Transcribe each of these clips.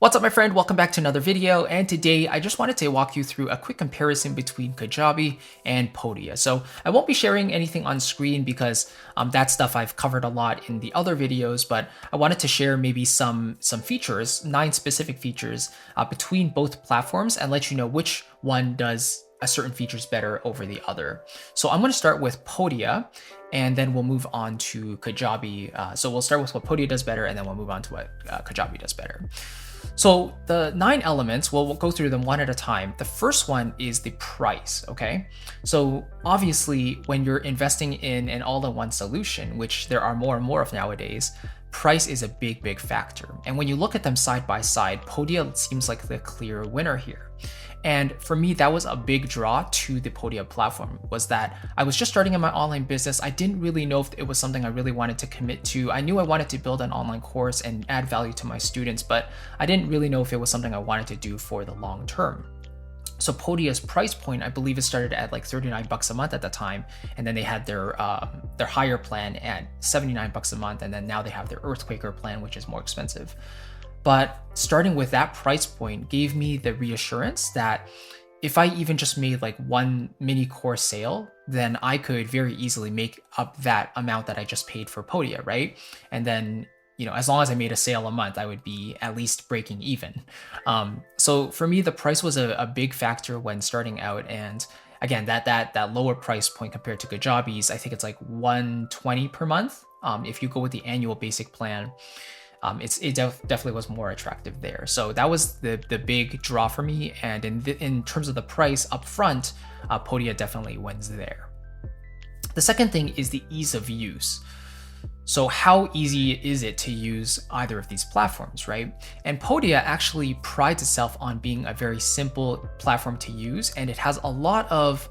What's up, my friend? Welcome back to another video, and today I just wanted to walk you through a quick comparison between Kajabi and Podia. So I won't be sharing anything on screen because that stuff I've covered a lot in the other videos, but I wanted to share maybe some features, 9 specific features between both platforms and let you know which one does a certain features better over the other. So I'm going to start with Podia, and then we'll move on to Kajabi. So we'll start with what Podia does better, and then we'll move on to what Kajabi does better. So the 9 elements, we'll go through them one at a time. The first one is the price, okay? So obviously, when you're investing in an all-in-one solution, which there are more and more of nowadays, price is a big factor. And when you look at them side by side, Podia seems like the clear winner here. And for me, that was a big draw to the Podia platform, was that I was just starting in my online business. I didn't really know if it was something I really wanted to commit to. I knew I wanted to build an online course and add value to my students, but I didn't really know if it was something I wanted to do for the long term. So Podia's price point, I believe it started at like 39 bucks a month at the time. And then they had their higher plan at 79 bucks a month. And then now they have their Earthquaker plan, which is more expensive. But starting with that price point gave me the reassurance that if I even just made like one mini course sale, then I could very easily make up that amount that I just paid for Podia, right? And then, you know, as long as I made a sale a month, I would be at least breaking even. So for me, the price was a big factor when starting out. And again, that lower price point compared to Kajabi's, I think it's like $120 per month. If you go with the annual basic plan, it definitely was more attractive there. So that was the big draw for me. And in terms of the price up front, Podia definitely wins there. The second thing is the ease of use. So how easy is it to use either of these platforms, right? And Podia actually prides itself on being a very simple platform to use, and it has a lot of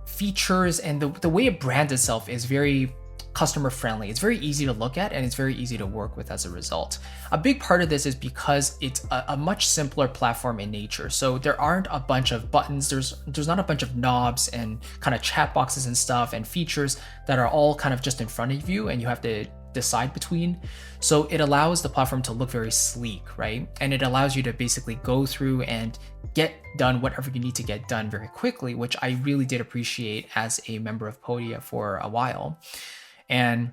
features, and the way it brands itself is very customer friendly. It's very easy to look at, and it's very easy to work with as a result. A big part of this is because it's a much simpler platform in nature. So there aren't a bunch of buttons, there's not a bunch of knobs and kind of chat boxes and stuff and features that are all kind of just in front of you and you have to decide between. So it allows the platform to look very sleek, right? And it allows you to basically go through and get done whatever you need to get done very quickly, which I really did appreciate as a member of Podia for a while. And,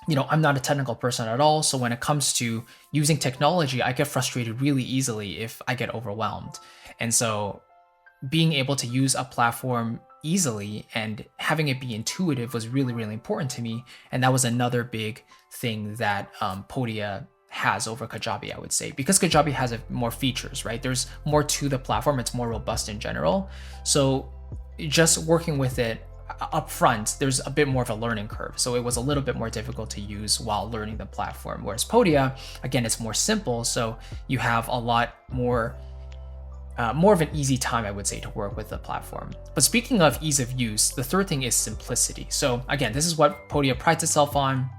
you know, I'm not a technical person at all. So when it comes to using technology, I get frustrated really easily if I get overwhelmed. And so being able to use a platform easily and having it be intuitive was really important to me. And that was another big thing that Podia has over Kajabi, I would say, because Kajabi has more features, right? There's more to the platform. It's more robust in general. So just working with it up front, there's a bit more of a learning curve. So it was a little bit more difficult to use while learning the platform. Whereas Podia, again, it's more simple. So you have a lot more of an easy time, I would say, to work with the platform. But speaking of ease of use, the third thing is simplicity. So again, this is what Podia prides itself on.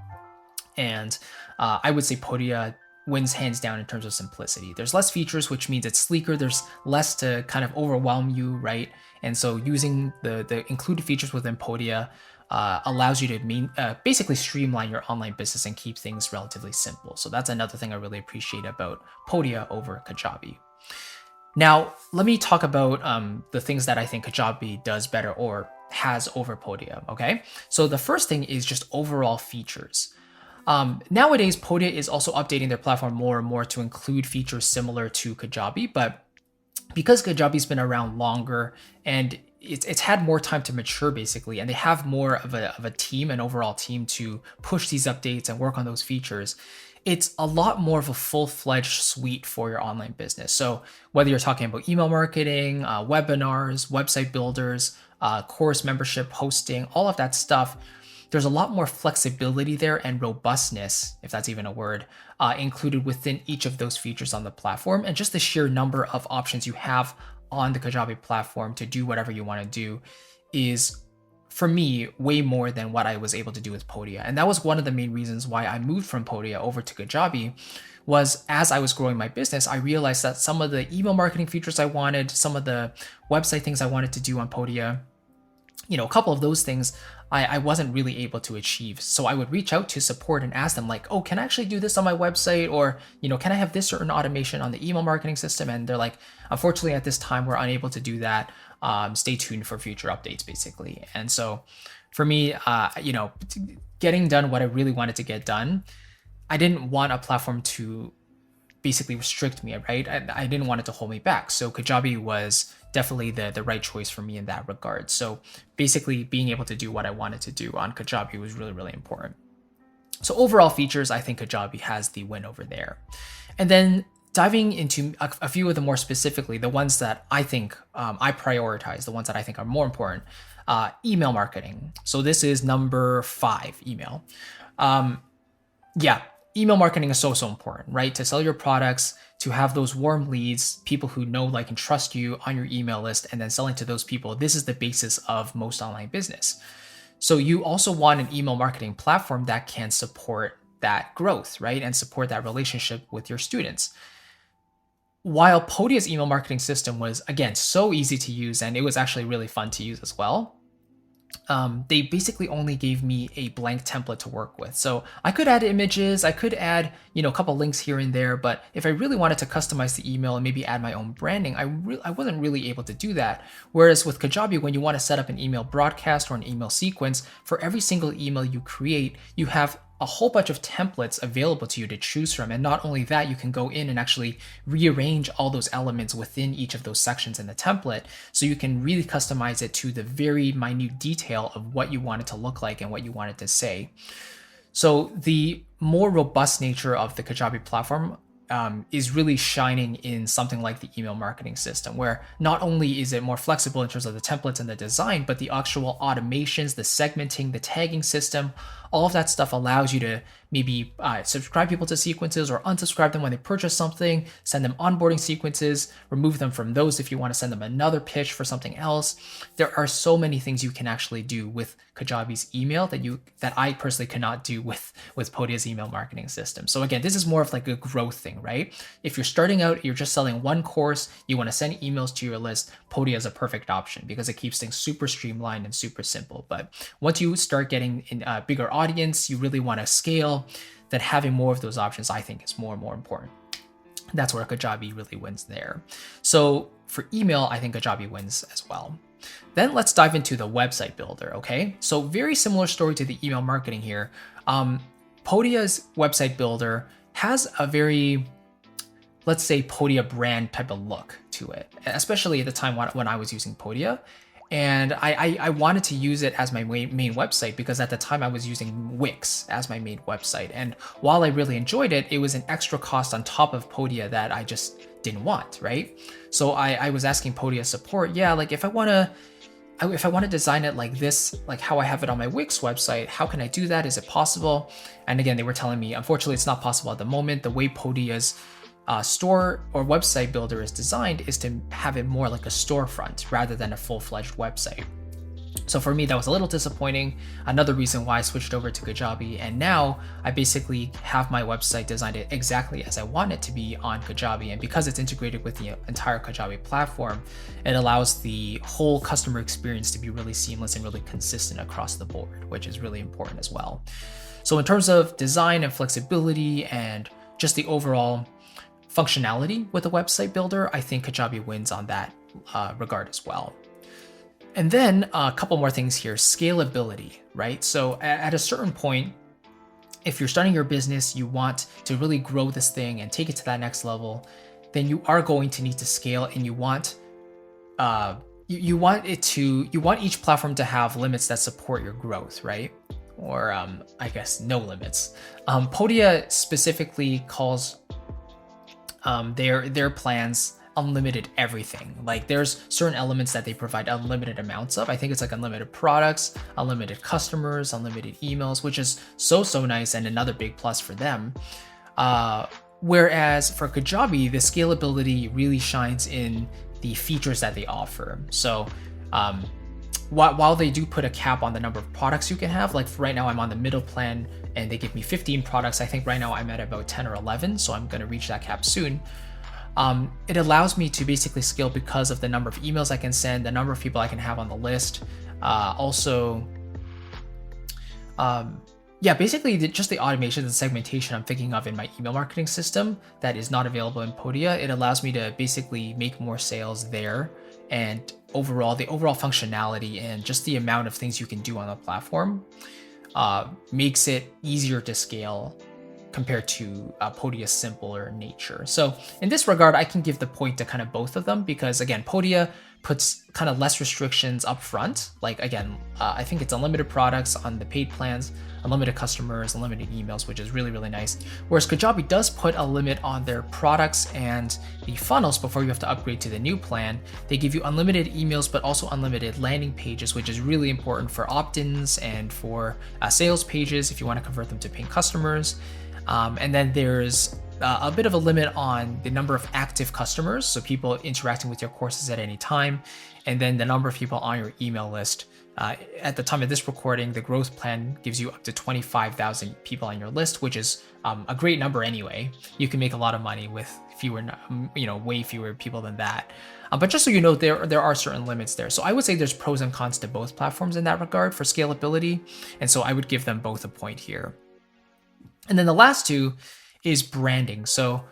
And I would say Podia wins hands down in terms of simplicity. There's less features, which means it's sleeker. There's less to kind of overwhelm you, right? And so using the included features within Podia allows you to basically streamline your online business and keep things relatively simple. So that's another thing I really appreciate about Podia over Kajabi. Now, let me talk about the things that I think Kajabi does better or has over Podia, okay? So the first thing is just overall features. Nowadays, Podia is also updating their platform more and more to include features similar to Kajabi, but because Kajabi's been around longer and it's had more time to mature basically, and they have more of a team, an overall team to push these updates and work on those features, it's a lot more of a full-fledged suite for your online business. So whether you're talking about email marketing, webinars, website builders, course membership, hosting, all of that stuff, there's a lot more flexibility there and robustness, if that's even a word, included within each of those features on the platform. And just the sheer number of options you have on the Kajabi platform to do whatever you want to do is, for me, way more than what I was able to do with Podia. And that was one of the main reasons why I moved from Podia over to Kajabi. Was as I was growing my business, I realized that some of the email marketing features I wanted, some of the website things I wanted to do on Podia, you know, a couple of those things I wasn't really able to achieve. So I would reach out to support and ask them like, oh, can I actually do this on my website? Or, can I have this certain automation on the email marketing system? And they're like, unfortunately, at this time, we're unable to do that. Stay tuned for future updates, basically. And so for me, getting done what I really wanted to get done, I didn't want a platform to basically restrict me, right? I didn't want it to hold me back. So Kajabi was definitely the right choice for me in that regard. So basically being able to do what I wanted to do on Kajabi was really, really important. So overall features, I think Kajabi has the win over there. And then diving into a few of the more specifically, the ones that I think I prioritize, the ones that I think are more important, email marketing. So this is number 5, email. Email marketing is so important, right? To sell your products, to have those warm leads, people who know, like, and trust you on your email list, and then selling to those people. This is the basis of most online business. So you also want an email marketing platform that can support that growth, right? And support that relationship with your students. While Podia's email marketing system was, again, so easy to use, and it was actually really fun to use as well, they basically only gave me a blank template to work with. So I could add images, I could add, a couple links here and there, but if I really wanted to customize the email and maybe add my own branding, I wasn't really able to do that. Whereas with Kajabi, when you want to set up an email broadcast or an email sequence, for every single email you create, you have a whole bunch of templates available to you to choose from. And not only that, you can go in and actually rearrange all those elements within each of those sections in the template. So you can really customize it to the very minute detail of what you want it to look like and what you want it to say. So the more robust nature of the Kajabi platform is really shining in something like the email marketing system, where not only is it more flexible in terms of the templates and the design, but the actual automations, the segmenting, the tagging system, all of that stuff allows you to maybe subscribe people to sequences or unsubscribe them when they purchase something, send them onboarding sequences, remove them from those if you want to send them another pitch for something else. There are so many things you can actually do with Kajabi's email that I personally cannot do with Podia's email marketing system. So again, this is more of like a growth thing, right? If you're starting out, you're just selling one course, you want to send emails to your list, Podia is a perfect option because it keeps things super streamlined and super simple. But once you start getting in a bigger audience, you really want to scale, then having more of those options, I think, is more and more important. That's where Kajabi really wins there. So for email, I think Kajabi wins as well. Then let's dive into the website builder, okay? So very similar story to the email marketing here. Podia's website builder has a very, let's say, Podia brand type of look to it, especially at the time when I was using Podia. And I wanted to use it as my main website because at the time I was using Wix as my main website. And while I really enjoyed it, it was an extra cost on top of Podia that I just didn't want, right? So I was asking Podia support, like if I want to design it like this, like how I have it on my Wix website, how can I do that? Is it possible? And again, they were telling me, unfortunately, it's not possible at the moment. The way Podia's store or website builder is designed is to have it more like a storefront rather than a full-fledged website. So for me, that was a little disappointing. Another reason why I switched over to Kajabi, and now I basically have my website designed it exactly as I want it to be on Kajabi. And because it's integrated with the entire Kajabi platform, it allows the whole customer experience to be really seamless and really consistent across the board, which is really important as well. So in terms of design and flexibility and just the overall functionality with the website builder, I think Kajabi wins on that regard as well. And then a couple more things here, scalability, right? So at a certain point, if you're starting your business, you want to really grow this thing and take it to that next level, then you are going to need to scale, and you want you want each platform to have limits that support your growth, right? Or I guess no limits. Podia specifically calls their plans unlimited everything. Like there's certain elements that they provide unlimited amounts of. I think it's like unlimited products, unlimited customers, unlimited emails, which is so nice and another big plus for them. Whereas for Kajabi, the scalability really shines in the features that they offer. So while they do put a cap on the number of products you can have, like right now I'm on the middle plan and they give me 15 products. I think right now I'm at about 10 or 11, so I'm gonna reach that cap soon. It allows me to basically scale because of the number of emails I can send, the number of people I can have on the list. Also, Yeah, basically just the automation and segmentation I'm thinking of in my email marketing system that is not available in Podia. It allows me to basically make more sales there, and the overall functionality and just the amount of things you can do on the platform makes it easier to scale compared to Podia's simpler nature. So in this regard, I can give the point to kind of both of them because again, Podia puts kind of less restrictions up front. Like again, I think it's unlimited products on the paid plans, unlimited customers, unlimited emails, which is really, really nice. Whereas Kajabi does put a limit on their products and the funnels before you have to upgrade to the new plan. They give you unlimited emails, but also unlimited landing pages, which is really important for opt-ins and for sales pages if you want to convert them to paying customers. And then there's a bit of a limit on the number of active customers, so people interacting with your courses at any time, and then the number of people on your email list. At the time of this recording, the growth plan gives you up to 25,000 people on your list, which is a great number anyway. You can make a lot of money with way fewer people than that. But just so you know, there are certain limits there. So I would say there's pros and cons to both platforms in that regard for scalability, and so I would give them both a point here. And then the last two is branding. So,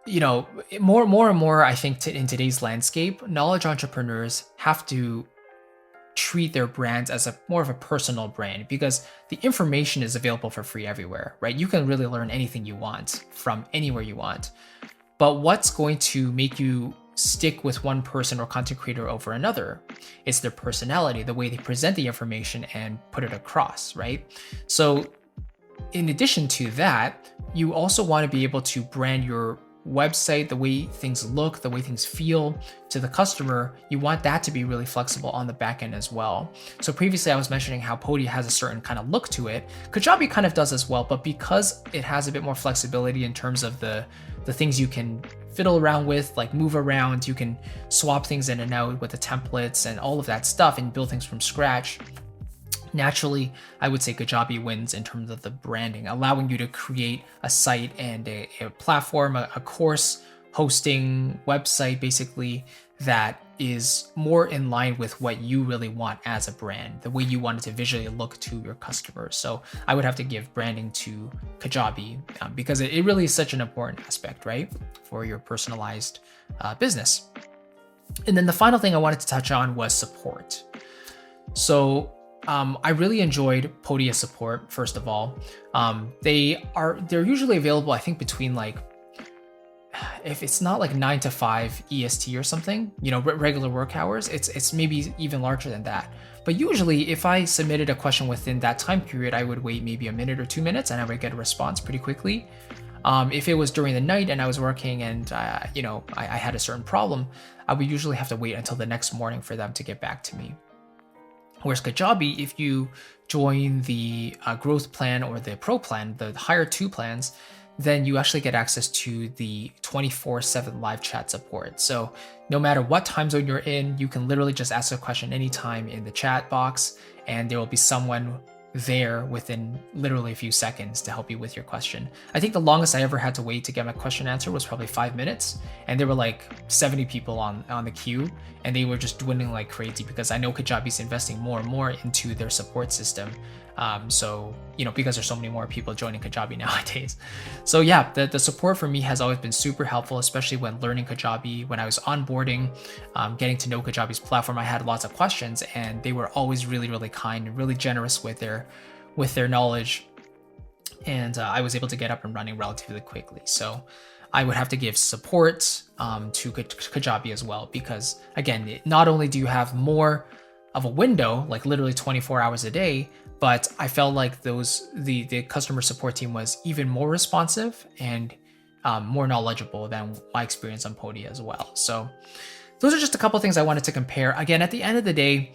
more and more, I think in today's landscape, knowledge entrepreneurs have to treat their brands as more of a personal brand because the information is available for free everywhere, right? You can really learn anything you want from anywhere you want. But what's going to make you stick with one person or content creator over another? It's their personality, the way they present the information and put it across, right? So in addition to that, you also want to be able to brand your website, the way things look, the way things feel to the customer. You want that to be really flexible on the back end as well. So previously I was mentioning how Podia has a certain kind of look to it. Kajabi kind of does as well, but because it has a bit more flexibility in terms of the things you can fiddle around with, like move around, you can swap things in and out with the templates and all of that stuff and build things from scratch. Naturally, I would say Kajabi wins in terms of the branding, allowing you to create a site and a platform, a course hosting website, basically, that is more in line with what you really want as a brand, the way you want it to visually look to your customers. So I would have to give branding to Kajabi because it really is such an important aspect, right, for your personalized business. And then the final thing I wanted to touch on was support. So I really enjoyed Podia support, first of all. They're usually available, I think, between if it's not 9 to 5 EST or something, regular work hours, it's maybe even larger than that. But usually if I submitted a question within that time period, I would wait maybe a minute or 2 minutes and I would get a response pretty quickly. If it was during the night and I was working and I had a certain problem, I would usually have to wait until the next morning for them to get back to me. Whereas Kajabi, if you join the growth plan or the pro plan, the higher two plans, then you actually get access to the 24/7 live chat support. So no matter what time zone you're in, you can literally just ask a question anytime in the chat box, and there will be someone there within literally a few seconds to help you with your question. I think the longest I ever had to wait to get my question answered was probably 5 minutes, and there were 70 people on the queue, and they were just dwindling like crazy because I know Kajabi's investing more and more into their support system. So because there's so many more people joining Kajabi nowadays. So yeah, the support for me has always been super helpful, especially when learning Kajabi. When I was onboarding, getting to know Kajabi's platform, I had lots of questions, and they were always really, really kind and really generous with their knowledge, and I was able to get up and running relatively quickly. So I would have to give support to Kajabi as well, because again, not only do you have more of a window, literally 24 hours a day, but I felt like the customer support team was even more responsive and more knowledgeable than my experience on Podia as well. So those are just a couple of things I wanted to compare. Again, at the end of the day,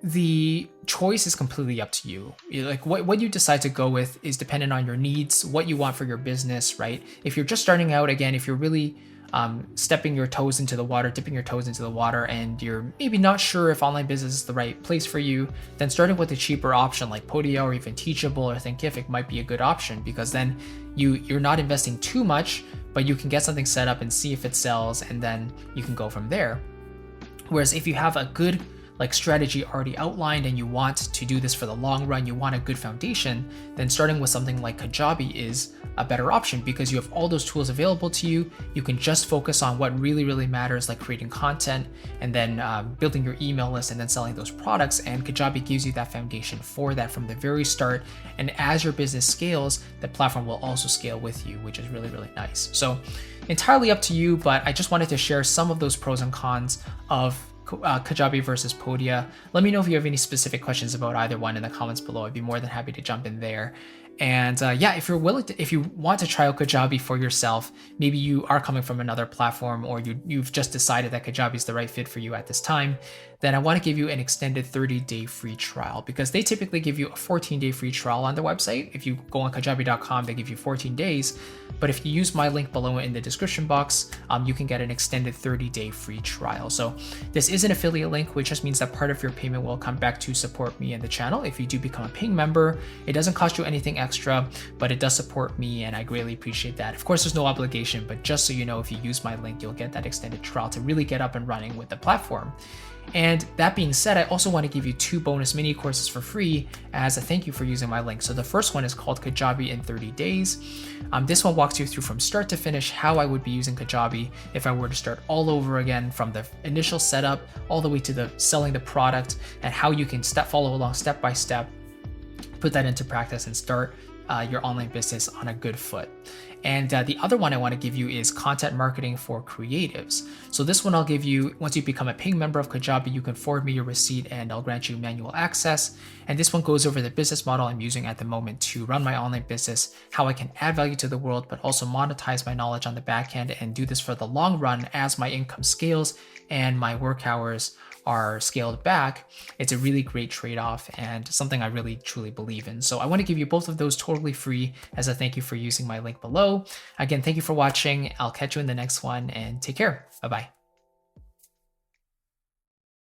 the choice is completely up to you. What you decide to go with is dependent on your needs, what you want for your business, right? If you're just starting out, again, if you're really dipping your toes into the water, and you're maybe not sure if online business is the right place for you, then starting with a cheaper option like Podia or even Teachable or Thinkific might be a good option, because then you're not investing too much, but you can get something set up and see if it sells, and then you can go from there. Whereas if you have a good like strategy already outlined and you want to do this for the long run, you want a good foundation, then starting with something like Kajabi is a better option because you have all those tools available to you. You can just focus on what really matters, like creating content and then building your email list and then selling those products. And Kajabi gives you that foundation for that from the very start. And as your business scales, the platform will also scale with you, which is really nice. So entirely up to you, but I just wanted to share some of those pros and cons of Kajabi versus Podia. Let me know if you have any specific questions about either one in the comments below. I'd be more than happy to jump in there. And yeah, if you're willing to, if you want to try out Kajabi for yourself, maybe you are coming from another platform or you've just decided that Kajabi is the right fit for you at this time, then I want to give you an extended 30-day free trial because they typically give you a 14-day free trial on their website. If you go on kajabi.com, they give you 14 days. But if you use my link below in the description box, you can get an extended 30-day free trial. So this is an affiliate link, which just means that part of your payment will come back to support me and the channel. If you do become a paying member, it doesn't cost you anything extra, but it does support me and I greatly appreciate that. Of course, there's no obligation, but just so you know, if you use my link, you'll get that extended trial to really get up and running with the platform. And that being said, I also want to give you 2 bonus mini courses for free as a thank you for using my link. So the first one is called Kajabi in 30 days. This one walks you through from start to finish how I would be using Kajabi if I were to start all over again from the initial setup all the way to the selling the product and how you can follow along step by step, put that into practice and start your online business on a good foot. And the other one I want to give you is content marketing for creatives. So this one I'll give you, once you become a paying member of Kajabi, you can forward me your receipt and I'll grant you manual access. And this one goes over the business model I'm using at the moment to run my online business, how I can add value to the world, but also monetize my knowledge on the back end and do this for the long run as my income scales and my work hours are scaled back. It's a really great trade-off and something I really truly believe in. So I want to give you both of those totally free as a thank you for using my link below. Again, thank you for watching. I'll catch you in the next one and take care. Bye-bye.